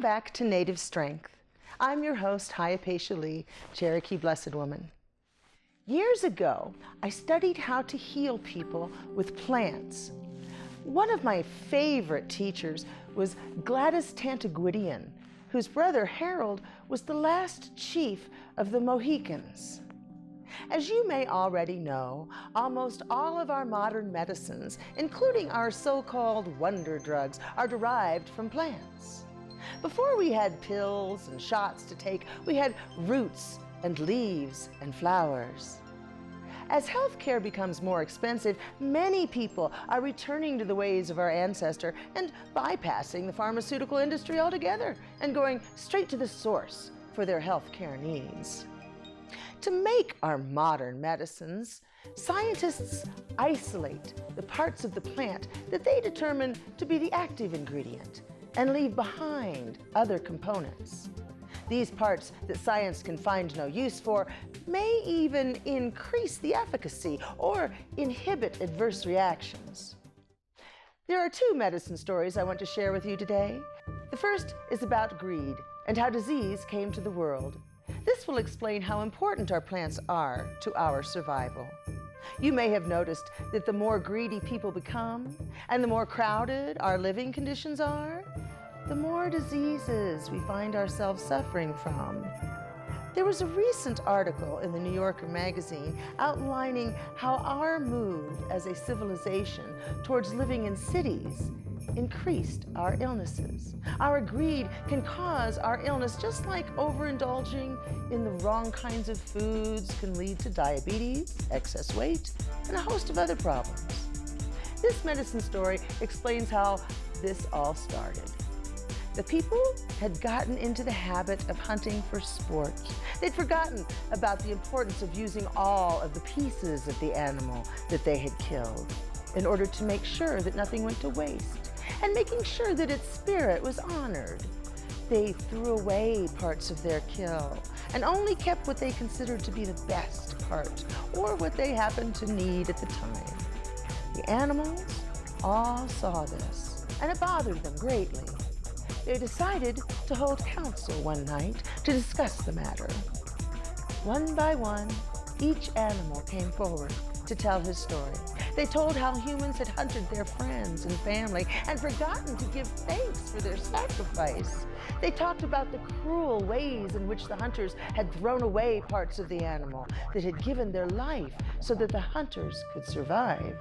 Welcome back to Native Strength. I'm your host, Hyapatia, Cherokee Blessed Woman. Years ago, I studied how to heal people with plants. One of my favorite teachers was Gladys Tantagwidian, whose brother Harold was the last chief of the Mohicans. As you may already know, almost all of our modern medicines, including our so-called wonder drugs, are derived from plants. Before we had pills and shots to take, we had roots and leaves and flowers. As healthcare becomes more expensive, many people are returning to the ways of our ancestor and bypassing the pharmaceutical industry altogether and going straight to the source for their healthcare needs. To make our modern medicines, scientists isolate the parts of the plant that they determine to be the active ingredient and leave behind other components. These parts that science can find no use for may even increase the efficacy or inhibit adverse reactions. There are two medicine stories I want to share with you today. The first is about greed and how disease came to the world. This will explain how important our plants are to our survival. You may have noticed that the more greedy people become and the more crowded our living conditions are, the more diseases we find ourselves suffering from. There was a recent article in the New Yorker magazine outlining how our move as a civilization towards living in cities increased our illnesses. Our greed can cause our illness, just like overindulging in the wrong kinds of foods can lead to diabetes, excess weight, and a host of other problems. This medicine story explains how this all started. The people had gotten into the habit of hunting for sport. They'd forgotten about the importance of using all of the pieces of the animal that they had killed in order to make sure that nothing went to waste and making sure that its spirit was honored. They threw away parts of their kill and only kept what they considered to be the best part or what they happened to need at the time. The animals all saw this, and it bothered them greatly. They decided to hold council one night to discuss the matter. One by one, each animal came forward to tell his story. They told how humans had hunted their friends and family and forgotten to give thanks for their sacrifice. They talked about the cruel ways in which the hunters had thrown away parts of the animal that had given their life so that the hunters could survive.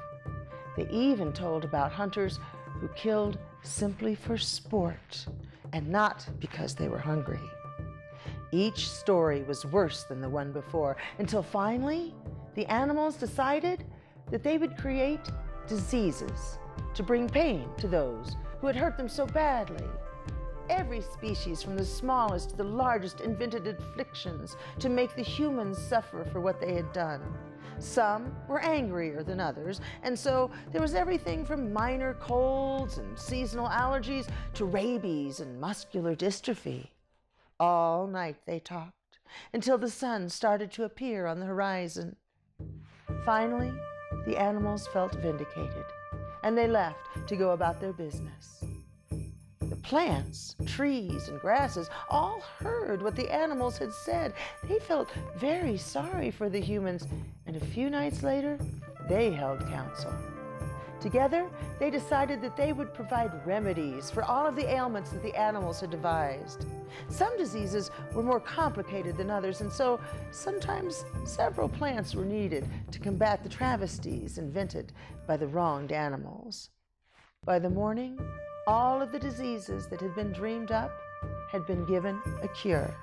They even told about hunters who killed simply for sport and not because they were hungry. Each story was worse than the one before, until finally the animals decided that they would create diseases to bring pain to those who had hurt them so badly. Every species, from the smallest to the largest, invented afflictions to make the humans suffer for what they had done. Some were angrier than others, and so there was everything from minor colds and seasonal allergies to rabies and muscular dystrophy. All night they talked, until the sun started to appear on the horizon. Finally, the animals felt vindicated, and they left to go about their business. The plants, trees, and grasses all heard what the animals had said. They felt very sorry for the humans, and a few nights later, they held council. Together, they decided that they would provide remedies for all of the ailments that the animals had devised. Some diseases were more complicated than others, and so sometimes several plants were needed to combat the travesties invented by the wronged animals. By the morning, all of the diseases that had been dreamed up had been given a cure.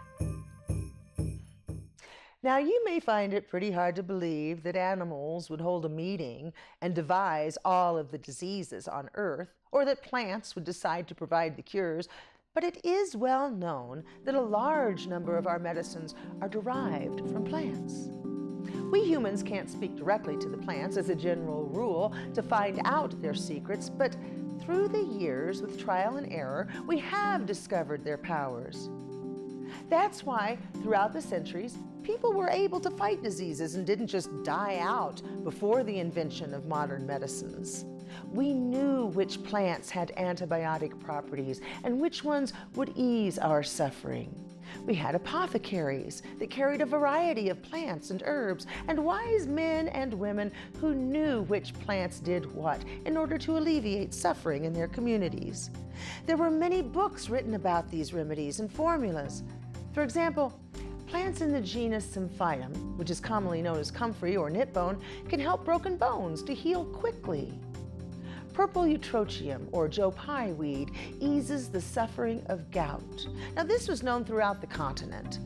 Now, you may find it pretty hard to believe that animals would hold a meeting and devise all of the diseases on Earth, or that plants would decide to provide the cures, but it is well known that a large number of our medicines are derived from plants. We humans can't speak directly to the plants as a general rule to find out their secrets, but through the years, with trial and error, we have discovered their powers. That's why, throughout the centuries, people were able to fight diseases and didn't just die out before the invention of modern medicines. We knew which plants had antibiotic properties and which ones would ease our suffering. We had apothecaries that carried a variety of plants and herbs, and wise men and women who knew which plants did what in order to alleviate suffering in their communities. There were many books written about these remedies and formulas. For example, plants in the genus Symphytum, which is commonly known as comfrey or knitbone, can help broken bones to heal quickly. Purple eutrochium, or Joe Pye weed, eases the suffering of gout. Now, this was known throughout the continent.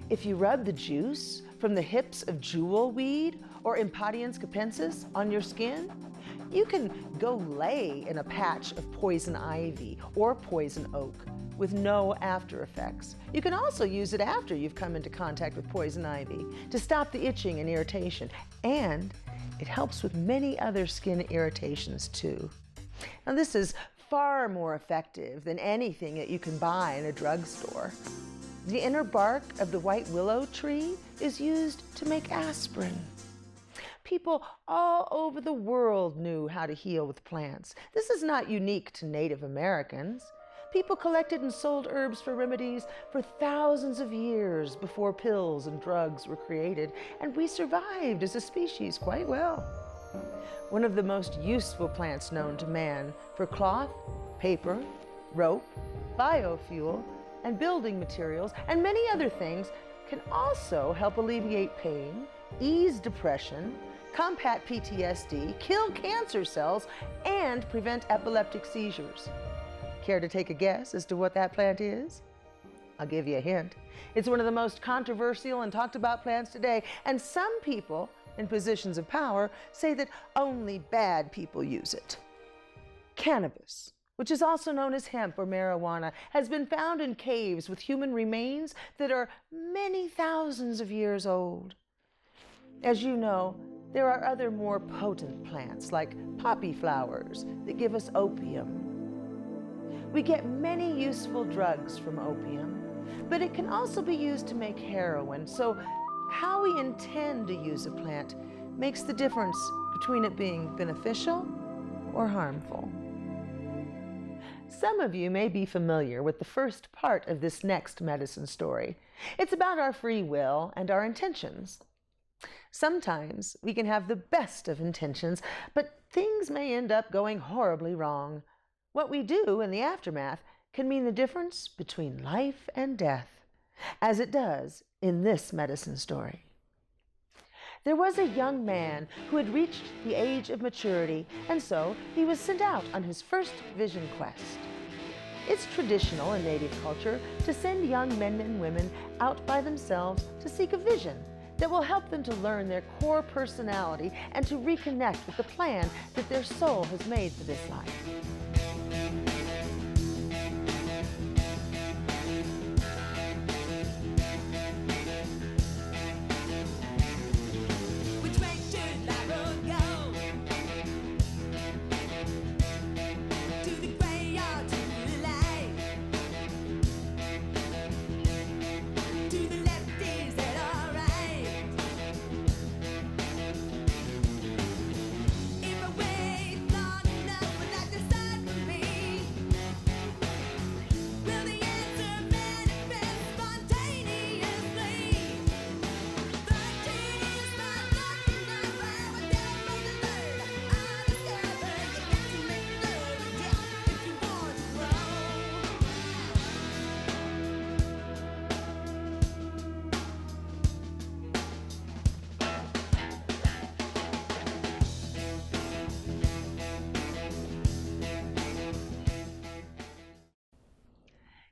If you rub the juice from the hips of jewel weed or Impatiens capensis on your skin, you can go lay in a patch of poison ivy or poison oak with no after effects. You can also use it after you've come into contact with poison ivy to stop the itching and irritation, and it helps with many other skin irritations too. Now, this is far more effective than anything that you can buy in a drugstore. The inner bark of the white willow tree is used to make aspirin. People all over the world knew how to heal with plants. This is not unique to Native Americans. People collected and sold herbs for remedies for thousands of years before pills and drugs were created, and we survived as a species quite well. One of the most useful plants known to man for cloth, paper, rope, biofuel, and building materials, and many other things, can also help alleviate pain, ease depression, combat PTSD, kill cancer cells, and prevent epileptic seizures. Care to take a guess as to what that plant is? I'll give you a hint. It's one of the most controversial and talked about plants today, and some people in positions of power say that only bad people use it. Cannabis, which is also known as hemp or marijuana, has been found in caves with human remains that are many thousands of years old. As you know, there are other more potent plants like poppy flowers that give us opium. We get many useful drugs from opium, but it can also be used to make heroin. So how we intend to use a plant makes the difference between it being beneficial or harmful. Some of you may be familiar with the first part of this next medicine story. It's about our free will and our intentions. Sometimes we can have the best of intentions, but things may end up going horribly wrong. What we do in the aftermath can mean the difference between life and death, as it does in this medicine story. There was a young man who had reached the age of maturity, and so he was sent out on his first vision quest. It's traditional in Native culture to send young men and women out by themselves to seek a vision that will help them to learn their core personality and to reconnect with the plan that their soul has made for this life.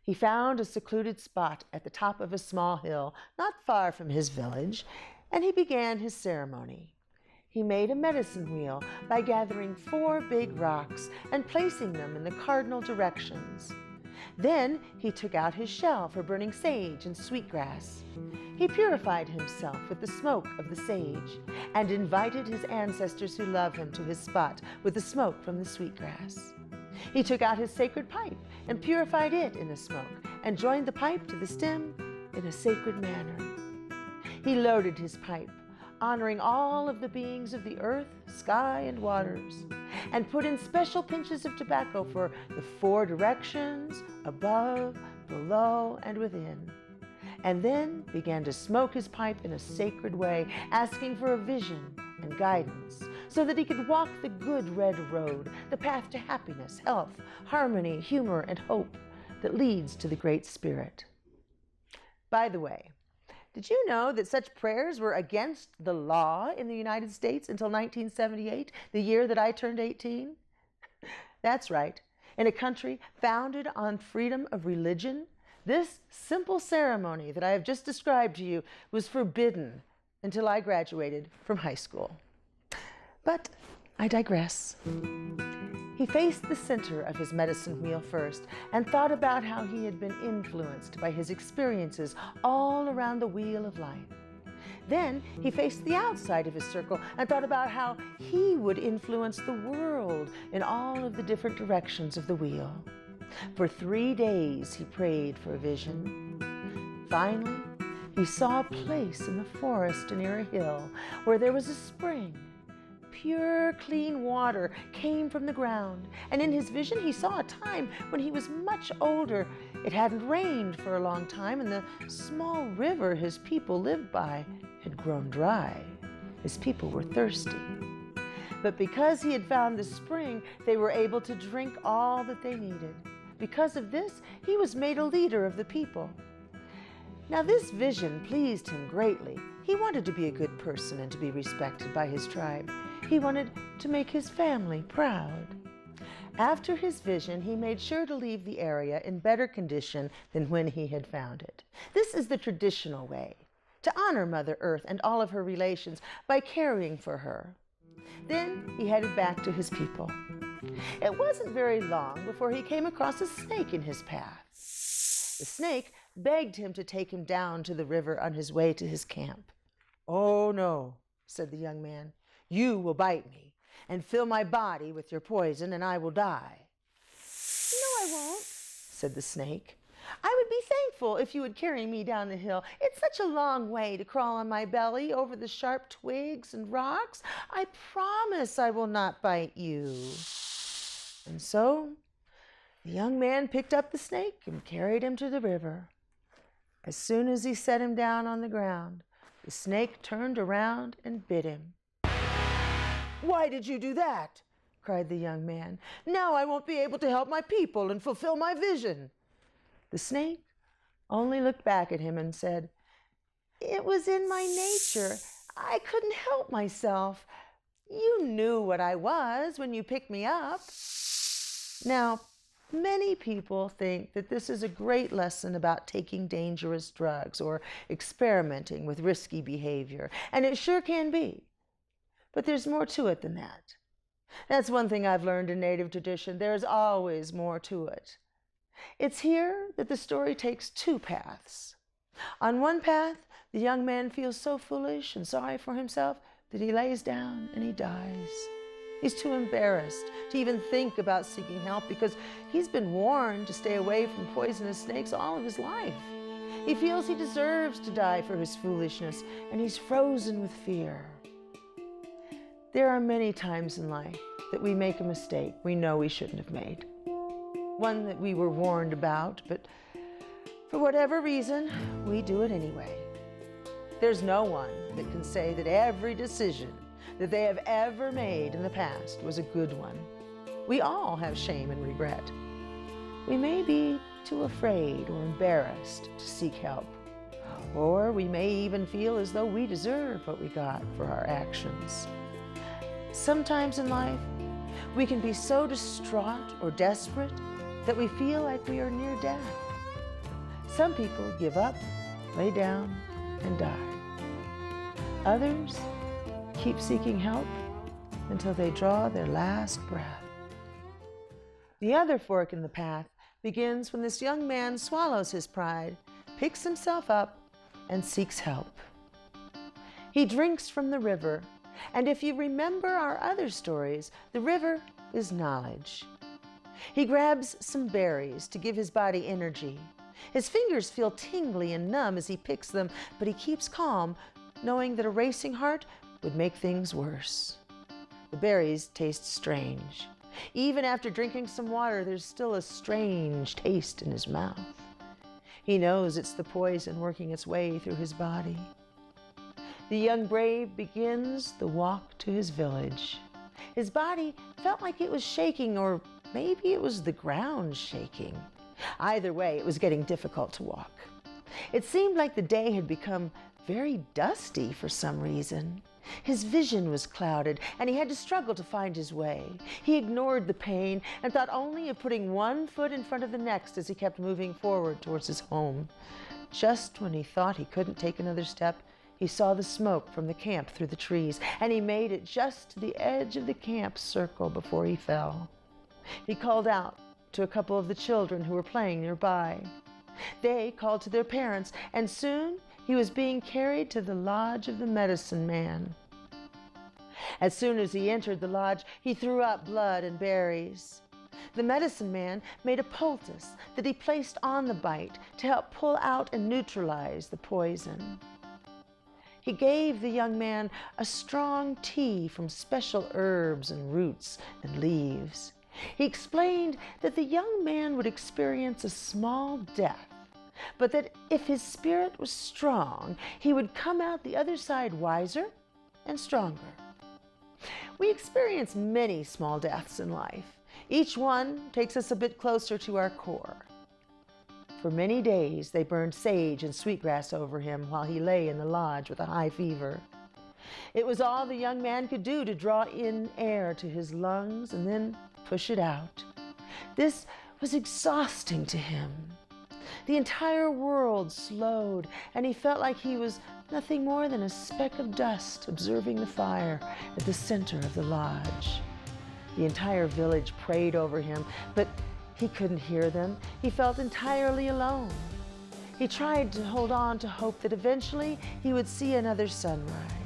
He found a secluded spot at the top of a small hill, not far from his village, and he began his ceremony. He made a medicine wheel by gathering 4 big rocks and placing them in the cardinal directions. Then he took out his shell for burning sage and sweetgrass. He purified himself with the smoke of the sage and invited his ancestors who love him to his spot with the smoke from the sweetgrass. He took out his sacred pipe and purified it in the smoke and joined the pipe to the stem in a sacred manner. He loaded his pipe, honoring all of the beings of the earth, sky, and waters, and put in special pinches of tobacco for the 4 directions, above, below, and within, and then began to smoke his pipe in a sacred way, asking for a vision and guidance so that he could walk the good red road, the path to happiness, health, harmony, humor, and hope that leads to the Great Spirit. By the way, did you know that such prayers were against the law in the United States until 1978, the year that I turned 18? That's right. In a country founded on freedom of religion, this simple ceremony that I have just described to you was forbidden until I graduated from high school. But I digress. He faced the center of his medicine wheel first and thought about how he had been influenced by his experiences all around the wheel of life. Then he faced the outside of his circle and thought about how he would influence the world in all of the different directions of the wheel. For 3 days he prayed for a vision. Finally, he saw a place in the forest near a hill where there was a spring. Pure, clean water came from the ground, and in his vision he saw a time when he was much older. It hadn't rained for a long time, and the small river his people lived by had grown dry. His people were thirsty. But because he had found the spring, they were able to drink all that they needed. Because of this, he was made a leader of the people. Now, this vision pleased him greatly. He wanted to be a good person and to be respected by his tribe. He wanted to make his family proud. After his vision, he made sure to leave the area in better condition than when he had found it. This is the traditional way, to honor Mother Earth and all of her relations by caring for her. Then he headed back to his people. It wasn't very long before he came across a snake in his path. The snake begged him to take him down to the river on his way to his camp. "Oh, no," said the young man. "You will bite me and fill my body with your poison, and I will die." "No, I won't," said the snake. "I would be thankful if you would carry me down the hill. It's such a long way to crawl on my belly over the sharp twigs and rocks. I promise I will not bite you." And so the young man picked up the snake and carried him to the river. As soon as he set him down on the ground, the snake turned around and bit him. "Why did you do that?" cried the young man. "Now I won't be able to help my people and fulfill my vision." The snake only looked back at him and said, "It was in my nature. I couldn't help myself. You knew what I was when you picked me up." Now, many people think that this is a great lesson about taking dangerous drugs or experimenting with risky behavior, and it sure can be. But there's more to it than that. That's one thing I've learned in Native tradition. There's always more to it. It's here that the story takes 2 paths. On one path, the young man feels so foolish and sorry for himself that he lays down and he dies. He's too embarrassed to even think about seeking help because he's been warned to stay away from poisonous snakes all of his life. He feels he deserves to die for his foolishness, and he's frozen with fear. There are many times in life that we make a mistake we know we shouldn't have made. One that we were warned about, but for whatever reason, we do it anyway. There's no one that can say that every decision that they have ever made in the past was a good one. We all have shame and regret. We may be too afraid or embarrassed to seek help, or we may even feel as though we deserve what we got for our actions. Sometimes in life, we can be so distraught or desperate that we feel like we are near death. Some people give up, lay down, and die. Others keep seeking help until they draw their last breath. The other fork in the path begins when this young man swallows his pride, picks himself up, and seeks help. He drinks from the river, and if you remember our other stories, the river is knowledge. He grabs some berries to give his body energy. His fingers feel tingly and numb as he picks them, but he keeps calm knowing that a racing heart would make things worse. The berries taste strange. Even after drinking some water, there's still a strange taste in his mouth. He knows it's the poison working its way through his body. The young brave begins the walk to his village. His body felt like it was shaking, or maybe it was the ground shaking. Either way, it was getting difficult to walk. It seemed like the day had become very dusty for some reason. His vision was clouded, and he had to struggle to find his way. He ignored the pain and thought only of putting one foot in front of the next as he kept moving forward towards his home. Just when he thought he couldn't take another step, he saw the smoke from the camp through the trees, and he made it just to the edge of the camp circle before he fell. He called out to a couple of the children who were playing nearby. They called to their parents, and soon he was being carried to the lodge of the medicine man. As soon as he entered the lodge, he threw up blood and berries. The medicine man made a poultice that he placed on the bite to help pull out and neutralize the poison. He gave the young man a strong tea from special herbs and roots and leaves. He explained that the young man would experience a small death, but that if his spirit was strong, he would come out the other side wiser and stronger. We experience many small deaths in life. Each one takes us a bit closer to our core. For many days, they burned sage and sweetgrass over him while he lay in the lodge with a high fever. It was all the young man could do to draw in air to his lungs and then push it out. This was exhausting to him. The entire world slowed, and he felt like he was nothing more than a speck of dust observing the fire at the center of the lodge. The entire village prayed over him, but he couldn't hear them. He felt entirely alone. He tried to hold on to hope that eventually he would see another sunrise.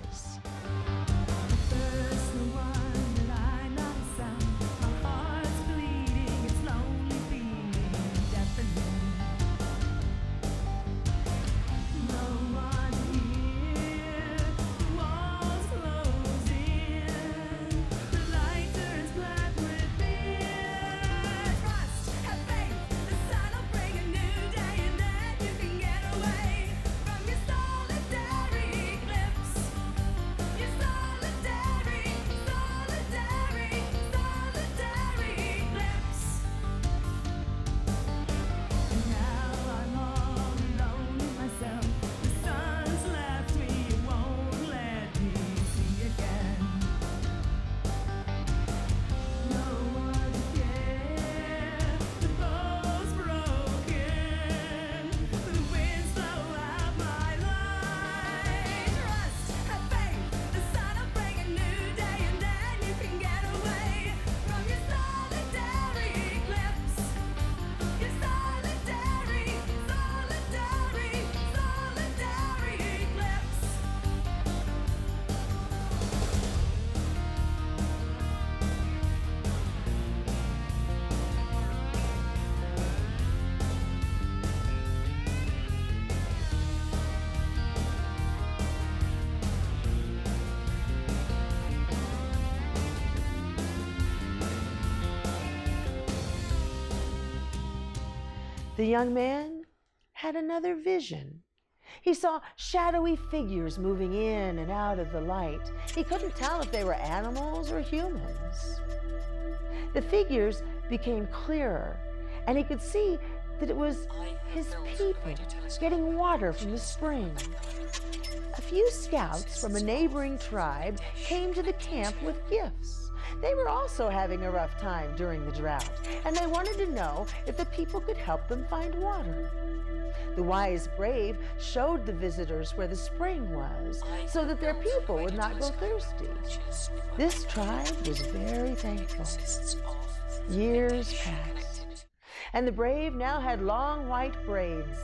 The young man had another vision. He saw shadowy figures moving in and out of the light. He couldn't tell if they were animals or humans. The figures became clearer, and he could see that it was his people getting water from the spring. A few scouts from a neighboring tribe came to the camp with gifts. They were also having a rough time during the drought, and they wanted to know if the people could help them find water. The wise brave showed the visitors where the spring was so that their people would not go thirsty. This tribe was very thankful. Years passed, and the brave now had long white braids.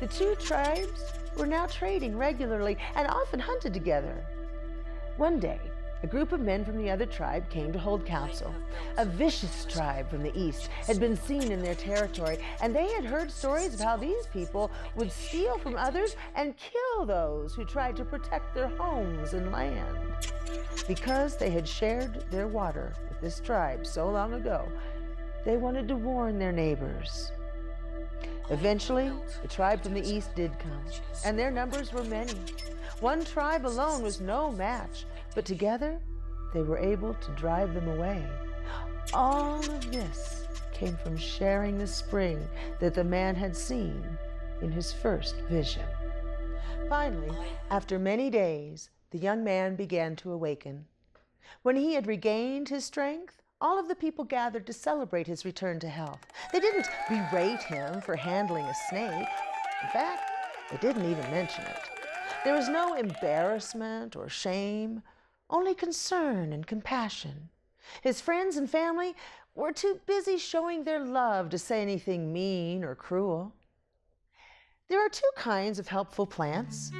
The two tribes were now trading regularly and often hunted together. One day, A group of men from the other tribe came to hold council. A vicious tribe from the east had been seen in their territory, and they had heard stories of how these people would steal from others and kill those who tried to protect their homes and land. Because they had shared their water with this tribe so long ago, they wanted to warn their neighbors. Eventually, the tribe from the east did come, and their numbers were many. One tribe alone was no match, but together they were able to drive them away. All of this came from sharing the spring that the man had seen in his first vision. Finally, after many days, the young man began to awaken. When he had regained his strength, all of the people gathered to celebrate his return to health. They didn't berate him for handling a snake. In fact, they didn't even mention it. There was no embarrassment or shame, only concern and compassion. His friends and family were too busy showing their love to say anything mean or cruel. There are two kinds of helpful plants: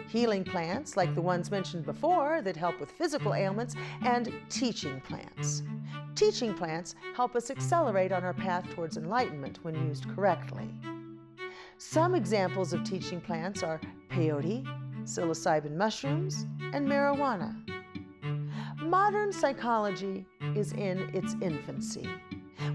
healing plants, like the ones mentioned before that help with physical ailments, and teaching plants. Teaching plants help us accelerate on our path towards enlightenment when used correctly. Some examples of teaching plants are peyote, psilocybin mushrooms, and marijuana. Modern psychology is in its infancy.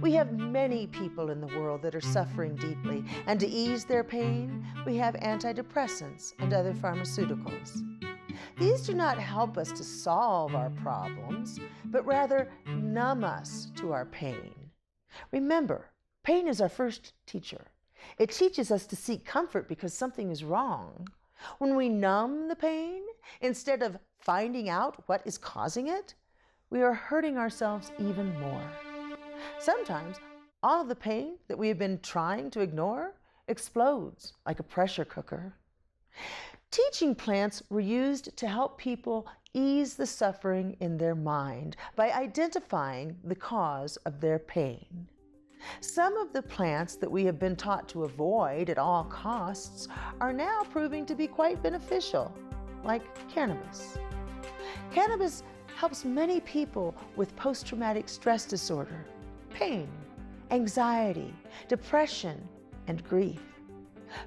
We have many people in the world that are suffering deeply, and to ease their pain, we have antidepressants and other pharmaceuticals. These do not help us to solve our problems, but rather numb us to our pain. Remember, pain is our first teacher. It teaches us to seek comfort because something is wrong. When we numb the pain, instead of finding out what is causing it, we are hurting ourselves even more. Sometimes all of the pain that we have been trying to ignore explodes like a pressure cooker. Teaching plants were used to help people ease the suffering in their mind by identifying the cause of their pain. Some of the plants that we have been taught to avoid at all costs are now proving to be quite beneficial, like cannabis. Cannabis helps many people with post-traumatic stress disorder, pain, anxiety, depression, and grief.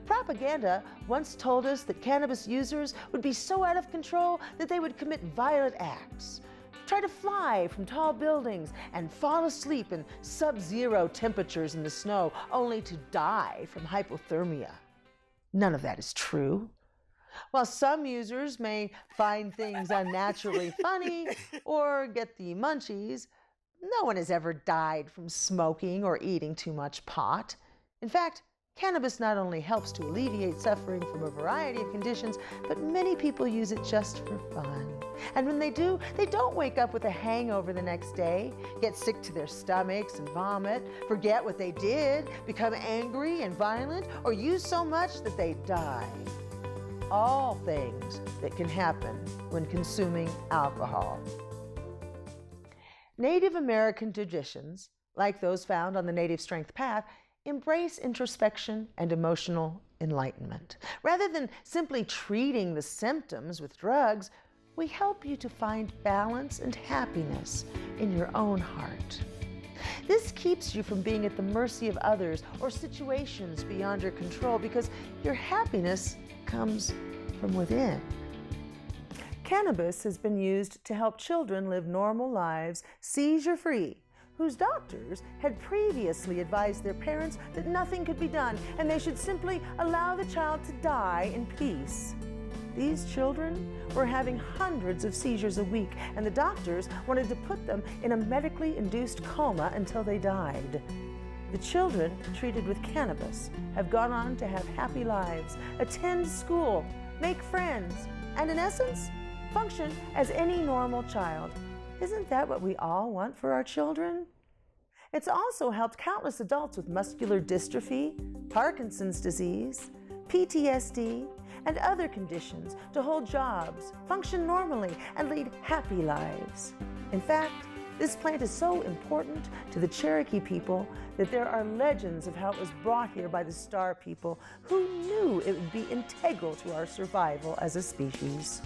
Propaganda once told us that cannabis users would be so out of control that they would commit violent acts, try to fly from tall buildings, and fall asleep in sub-zero temperatures in the snow, only to die from hypothermia. None of that is true. While some users may find things unnaturally funny or get the munchies, no one has ever died from smoking or eating too much pot. In fact, cannabis not only helps to alleviate suffering from a variety of conditions, but many people use it just for fun. And when they do, they don't wake up with a hangover the next day, get sick to their stomachs and vomit, forget what they did, become angry and violent, or use so much that they die. All things that can happen when consuming alcohol. Native American traditions, like those found on the Native Strength Path, embrace introspection and emotional enlightenment. Rather than simply treating the symptoms with drugs, we help you to find balance and happiness in your own heart. This keeps you from being at the mercy of others or situations beyond your control, because your happiness comes from within. Cannabis has been used to help children live normal lives, seizure-free, whose doctors had previously advised their parents that nothing could be done and they should simply allow the child to die in peace. These children were having hundreds of seizures a week, and the doctors wanted to put them in a medically induced coma until they died. The children treated with cannabis have gone on to have happy lives, attend school, make friends, and in essence, function as any normal child. Isn't that what we all want for our children? It's also helped countless adults with muscular dystrophy, Parkinson's disease, PTSD, and other conditions to hold jobs, function normally, and lead happy lives. In fact, this plant is so important to the Cherokee people that there are legends of how it was brought here by the Star people, who knew it would be integral to our survival as a species.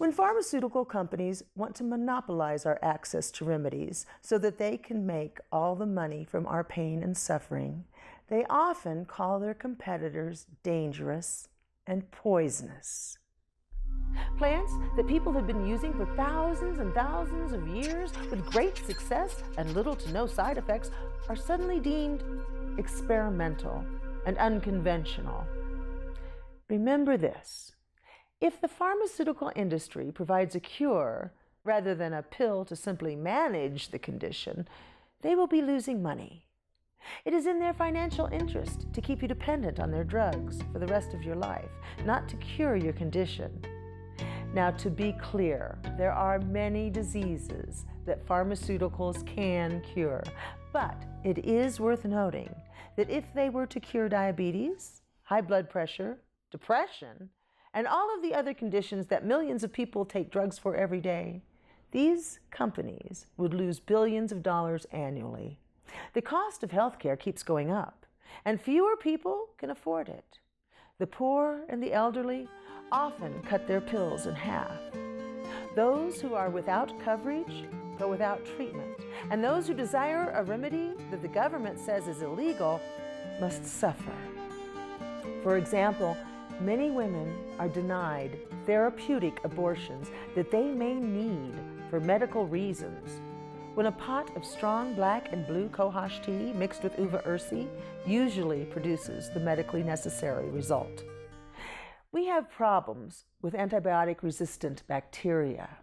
When pharmaceutical companies want to monopolize our access to remedies so that they can make all the money from our pain and suffering, they often call their competitors dangerous and poisonous. Plants that people have been using for thousands and thousands of years with great success and little to no side effects are suddenly deemed experimental and unconventional. Remember this: if the pharmaceutical industry provides a cure rather than a pill to simply manage the condition, they will be losing money. It is in their financial interest to keep you dependent on their drugs for the rest of your life, not to cure your condition. Now, to be clear, there are many diseases that pharmaceuticals can cure, but it is worth noting that if they were to cure diabetes, high blood pressure, depression, and all of the other conditions that millions of people take drugs for every day, these companies would lose billions of dollars annually. The cost of healthcare keeps going up, and fewer people can afford it. The poor and the elderly often cut their pills in half. Those who are without coverage go without treatment, and those who desire a remedy that the government says is illegal must suffer. For example, many women are denied therapeutic abortions that they may need for medical reasons, when a pot of strong black and blue cohosh tea mixed with uva ursi usually produces the medically necessary result. We have problems with antibiotic-resistant bacteria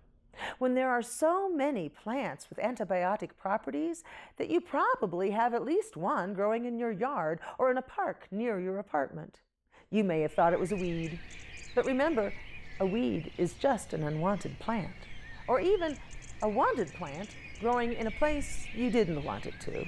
when there are so many plants with antibiotic properties that you probably have at least one growing in your yard or in a park near your apartment. You may have thought it was a weed, but remember, a weed is just an unwanted plant, or even a wanted plant growing in a place you didn't want it to.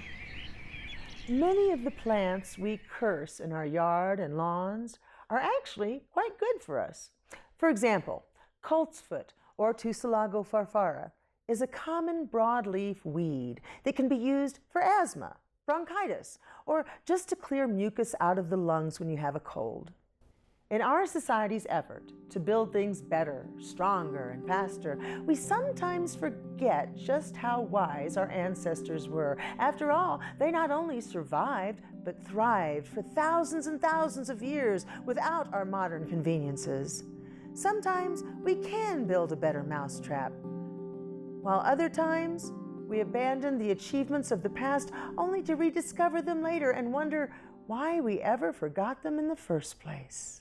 Many of the plants we curse in our yard and lawns are actually quite good for us. For example, coltsfoot or Tussilago farfara is a common broadleaf weed that can be used for asthma, bronchitis, or just to clear mucus out of the lungs when you have a cold. In our society's effort to build things better, stronger, and faster, we sometimes forget just how wise our ancestors were. After all, they not only survived, but thrived for thousands and thousands of years without our modern conveniences. Sometimes we can build a better mousetrap, while other times we abandon the achievements of the past only to rediscover them later and wonder why we ever forgot them in the first place.